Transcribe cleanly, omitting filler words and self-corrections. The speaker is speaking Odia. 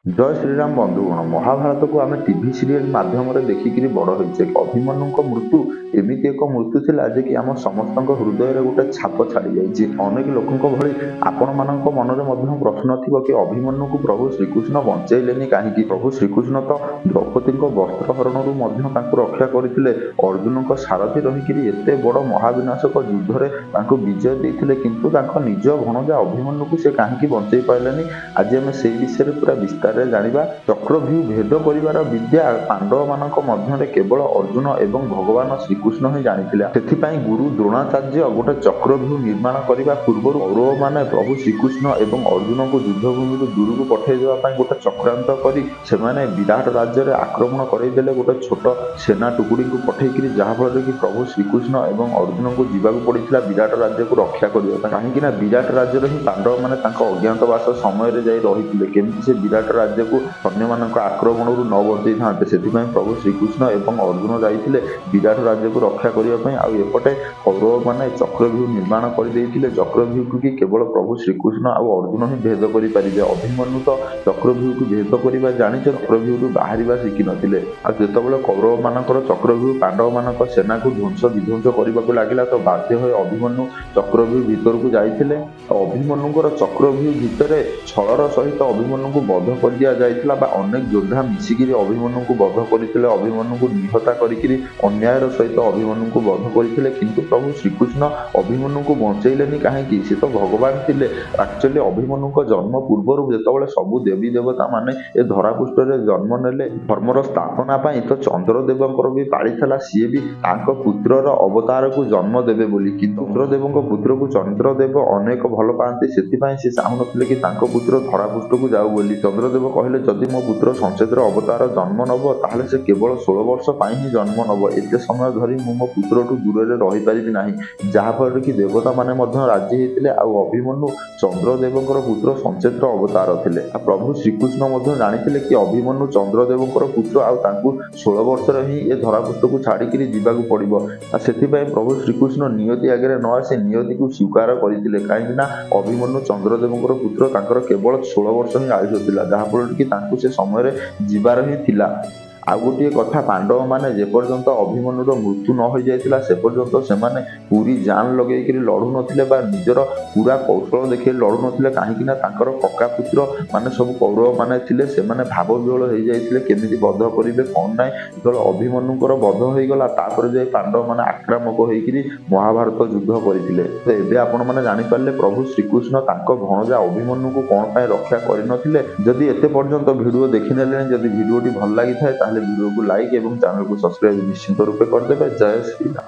ଜୟ ଶ୍ରୀରାମ ବନ୍ଧୁଗଣ। ମହାଭାରତକୁ ଆମେ ଟିଭି ସିରିଏଲ ମାଧ୍ୟମରେ ଦେଖିକିରି ବଡ଼ ହୋଇଛେ। ଅଭିମନ୍ୟୁଙ୍କ ମୃତ୍ୟୁ ଏମିତି ଏକ ମୃତ୍ୟୁ ଥିଲା ଯେ କି ଆମ ସମସ୍ତଙ୍କ ହୃଦୟରେ ଗୋଟେ ଛାପ ଛାଡ଼ି ଯାଇଛି। ଅନେକ ଲୋକଙ୍କ ଭଳି ଆପଣମାନଙ୍କ ମନରେ ମଧ୍ୟ ପ୍ରଶ୍ନ ଥିବ କି ଅଭିମନ୍ୟୁଙ୍କୁ ପ୍ରଭୁ ଶ୍ରୀକୃଷ୍ଣ ବଞ୍ଚେଇଲେନି କାହିଁକି? ପ୍ରଭୁ ଶ୍ରୀକୃଷ୍ଣ ତ ଦ୍ରୌପଦୀଙ୍କ ବସ୍ତ୍ରହରଣରୁ ମଧ୍ୟ ତାଙ୍କୁ ରକ୍ଷା କରିଥିଲେ। ଅର୍ଜୁନଙ୍କ ସାରଥୀ ରହିକିରି ଏତେ ବଡ଼ ମହାବିନାଶକ ଯୁଦ୍ଧରେ ତାଙ୍କୁ ବିଜୟ ଦେଇଥିଲେ, କିନ୍ତୁ ତାଙ୍କ ନିଜ ଭଣଜା ଅଭିମନ୍ୟୁକୁ ସେ କାହିଁକି ବଞ୍ଚେଇ ପାରିଲେନି? ଆଜି ଆମେ ସେଇ ବିଷୟରେ ପୁରା ବିସ୍ତାରରେ ଜାଣିବା। ଚକ୍ରଭ୍ୟୁ ଭେଦ କରିବାର ବିଦ୍ୟା ପାଣ୍ଡବମାନଙ୍କ ମଧ୍ୟରେ କେବଳ ଅର୍ଜୁନ ଏବଂ ଭଗବାନ ଶ୍ରୀକୃଷ୍ଣ ହିଁ ଜାଣିଥିଲେ। ସେଥିପାଇଁ ଗୁରୁ ଦ୍ରୋଣାଚାର୍ଯ୍ୟ ଗୋଟେ ଚକ୍ରଭ୍ୟୁ ନିର୍ମାଣ କରିବା ପୂର୍ବରୁ କୌରବମାନେ ପ୍ରଭୁ ଶ୍ରୀକୃଷ୍ଣ ଏବଂ ଅର୍ଜୁନଙ୍କୁ ଯୁଦ୍ଧଭୂମିରୁ ଦୂରକୁ ପଠାଇ ଦେବା ପାଇଁ ଗୋଟେ ଚକ୍ରାନ୍ତ କରି ସେମାନେ ବିରାଟ ରାଜ୍ୟରେ ଆକ୍ରମଣ କରାଇଦେଲେ। ଗୋଟେ ଛୋଟ ସେନା ଟୁକୁଡ଼ିକୁ ପଠାଇକିରି, ଯାହାଫଳରେ କି ପ୍ରଭୁ ଶ୍ରୀକୃଷ୍ଣ ଏବଂ ଅର୍ଜୁନଙ୍କୁ ଯିବାକୁ ପଡ଼ିଥିଲା ବିରାଟ ରାଜ୍ୟକୁ ରକ୍ଷା କରିବା ପାଇଁ। କାହିଁକି ନା ବିରାଟ ରାଜ୍ୟରେ ହିଁ ପାଣ୍ଡବମାନେ ତାଙ୍କ ଅଜ୍ଞାତବାସ ସମୟରେ ଯାଇ ରହିଥିଲେ। କେମିତି ସେ ବିରାଟ ରାଜ୍ୟକୁ ଅନ୍ୟମାନଙ୍କ ଆକ୍ରମଣରୁ ନ ବଞ୍ଚେଇଥାନ୍ତେ, ସେଥିପାଇଁ ପ୍ରଭୁ ଶ୍ରୀକୃଷ୍ଣ ଏବଂ ଅର୍ଜୁନ ଯାଇଥିଲେ ବିରାଟ ରାଜ୍ୟକୁ ରକ୍ଷା କରିବା ପାଇଁ। ଆଉ ଏପଟେ କୌରବମାନେ ଚକ୍ରଭ୍ୟୁ ନିର୍ମାଣ କରିଦେଇଥିଲେ। ଚକ୍ରଭ୍ୟୁକୁ କି କେବଳ ପ୍ରଭୁ ଶ୍ରୀକୃଷ୍ଣ ଆଉ ଅର୍ଜୁନ ହିଁ ଭେଦ କରିପାରିବେ। ଅଭିମନ୍ୟୁ ତ ଚକ୍ରଭ୍ୟୁକୁ ଭେଦ କରିବା ଜାଣିଛ, ଚକ୍ରଭ୍ୟୁରୁ ବାହାରିବା ଶିଖିନଥିଲେ। ଆଉ ଯେତେବେଳେ କୌରବମାନଙ୍କର ଚକ୍ରଭ୍ୟୁ ପାଣ୍ଡବମାନଙ୍କ ସେନାକୁ ଧ୍ୱଂସ ବିଧ୍ୱଂସ କରିବାକୁ ଲାଗିଲା, ତ ବାଧ୍ୟ ହୋଇ ଅଭିମନ୍ୟୁ ଚକ୍ରଭ୍ୟୁ ଭିତରକୁ ଯାଇଥିଲେ। ଅଭିମନ୍ୟୁଙ୍କର ଚକ୍ରଭ୍ୟୁ ଭିତରେ ଛଳର ସହିତ ଅଭିମନ୍ୟୁଙ୍କୁ ବଧ କରିଦିଆଯାଇଥିଲା, ବା ଅନେକ ଯୋଦ୍ଧା ମିଶିକିରି ଅଭିମନ୍ୟୁଙ୍କୁ ବଧ କରିଥିଲେ। ଅଭିମନ୍ୟୁଙ୍କୁ ନିହତା କରିକିରି ଅନ୍ୟାୟର ସହିତ ଅଭିମନ୍ୟୁଙ୍କୁ ବଧ କରିଥିଲେ। କିନ୍ତୁ ପ୍ରଭୁ ଶ୍ରୀକୃଷ୍ଣ ଅଭିମନ୍ୟୁଙ୍କୁ ବଞ୍ଚେଇଲେନି କାହିଁକି? ସେ ତ ଭଗବାନ ଥିଲେ। ଆକ୍ଚୁଆଲି ଅଭିମନ୍ୟୁଙ୍କ ଜନ୍ମ ପୂର୍ବରୁ ଯେତେବେଳେ ସବୁ ଦେବୀ ଦେବତା ମାନେ ଏ ଧରାପୃଷ୍ଠରେ ଜନ୍ମ ନେଲେ ଧର୍ମର ସ୍ଥାପନା ପାଇଁ, ତ ଚନ୍ଦ୍ରଦେବଙ୍କର ବି ପାଳି ଥିଲା ସିଏ ବି ତାଙ୍କ ପୁତ୍ରର ଅବତାରକୁ ଜନ୍ମ ଦେବେ ବୋଲି। କିନ୍ତୁ ଚନ୍ଦ୍ରଦେବଙ୍କ ପୁତ୍ରକୁ ଚନ୍ଦ୍ରଦେବ ଅନେକ ଭଲ ପାଆନ୍ତି, ସେଥିପାଇଁ ସେ ଚାହୁଁନଥିଲେ କି ତାଙ୍କ ପୁତ୍ର ଧରାପୃଷ୍ଠକୁ ଯାଉ ବୋଲି। ଚନ୍ଦ୍ରଦେବ କହିଲେ, ଯଦି ମୋ ପୁତ୍ର ସଂଚେତର ଅବତାର ଜନ୍ମ ନେବ, ତାହେଲେ ସେ କେବଳ 16 ବର୍ଷ ପାଇଁ ହିଁ ଜନ୍ମ ନେବ। ଏତେ ସମୟ ଧରି ମୁଁ ମୋ ପୁତ୍ରଠୁ ଦୂରରେ ରହିପାରିବି ନାହିଁ। ଯାହାଫଳରେ କି ଦେବତାମାନେ ମଧ୍ୟ ରାଜି ହେଇଥିଲେ। ଆଉ ଅଭିମନ୍ୟୁ ଚନ୍ଦ୍ରଦେବଙ୍କର ପୁତ୍ର ସଂଚେତର ଅବତାର ଥିଲେ। ଆଉ ପ୍ରଭୁ ଶ୍ରୀକୃଷ୍ଣ ମଧ୍ୟ ଜାଣିଥିଲେ କି ଅଭିମନ୍ୟୁ ଚନ୍ଦ୍ରଦେବଙ୍କର ପୁତ୍ର, ଆଉ ତାଙ୍କୁ 16 ବର୍ଷରେ ହିଁ ଏ ଧରାପୃଷ୍ଠକୁ ଛାଡ଼ିକିରି ଯିବାକୁ ପଡ଼ିବ। ଆଉ ସେଥିପାଇଁ ପ୍ରଭୁ ଶ୍ରୀକୃଷ୍ଣ ନିୟତି ଆଗରେ ନ ଆସି ନିୟତିକୁ ସ୍ୱୀକାର କରିଥିଲେ। କାହିଁକି ନା ଅଭିମନ୍ୟୁ ଚନ୍ଦ୍ରଦେବଙ୍କର ପୁତ୍ର, ତାଙ୍କର କେବଳ 16 ବର୍ଷ ହିଁ ଆୟୁଷ ଥିଲା, ଯାହାଫଳରେ କି ତାଙ୍କୁ ସେ ସମୟରେ ଯିବାର ହିଁ ଥିଲା। ଆଉ ଗୋଟିଏ କଥା, ପାଣ୍ଡବମାନେ ଯେପର୍ଯ୍ୟନ୍ତ ଅଭିମନ୍ୟୁର ମୃତ୍ୟୁ ନ ହୋଇଯାଇଥିଲା ସେ ପର୍ଯ୍ୟନ୍ତ ସେମାନେ ପୁରୀ ଜାନ୍ ଲଗେଇକିରି ଲଢ଼ୁନଥିଲେ, ବା ନିଜର ପୁରା କୌଶଳ ଦେଖେଇ ଲଢ଼ୁନଥିଲେ। କାହିଁକି ନା ତାଙ୍କର କକା ପୁତ୍ର ମାନେ ସବୁ କୌରବମାନେ ଥିଲେ, ସେମାନେ ଭାବ ବିହ୍ୱଳ ହେଇଯାଇଥିଲେ କେମିତି ବଧ କରିବେ କ'ଣ ନାହିଁ। ଯେତେବେଳେ ଅଭିମନ୍ୟୁଙ୍କର ବଧ ହୋଇଗଲା, ତାପରେ ଯାଇ ପାଣ୍ଡବମାନେ ଆକ୍ରାମକ ହେଇକିରି ମହାଭାରତ ଯୁଦ୍ଧ କରିଥିଲେ। ତ ଏବେ ଆପଣମାନେ ଜାଣିପାରିଲେ ପ୍ରଭୁ ଶ୍ରୀକୃଷ୍ଣ ତାଙ୍କ ଭଣଜା ଅଭିମନ୍ୟୁଙ୍କୁ କ'ଣ ପାଇଁ ରକ୍ଷା କରିନଥିଲେ। ଯଦି ଏତେ ପର୍ଯ୍ୟନ୍ତ ଭିଡ଼ିଓ ଦେଖିନେଲେଣି, ଯଦି ଭିଡ଼ିଓଟି ଭଲ ଲାଗିଥାଏ ତାହେଲେ ଭିଡ଼ିଓକୁ ଲାଇକ୍ ଏବଂ ଚ୍ୟାନେଲକୁ ସବସ୍କ୍ରାଇବ ନିଶ୍ଚିତ ରୂପେ କରିଦେବେ। ଜୟ ଶ୍ରୀରାମ।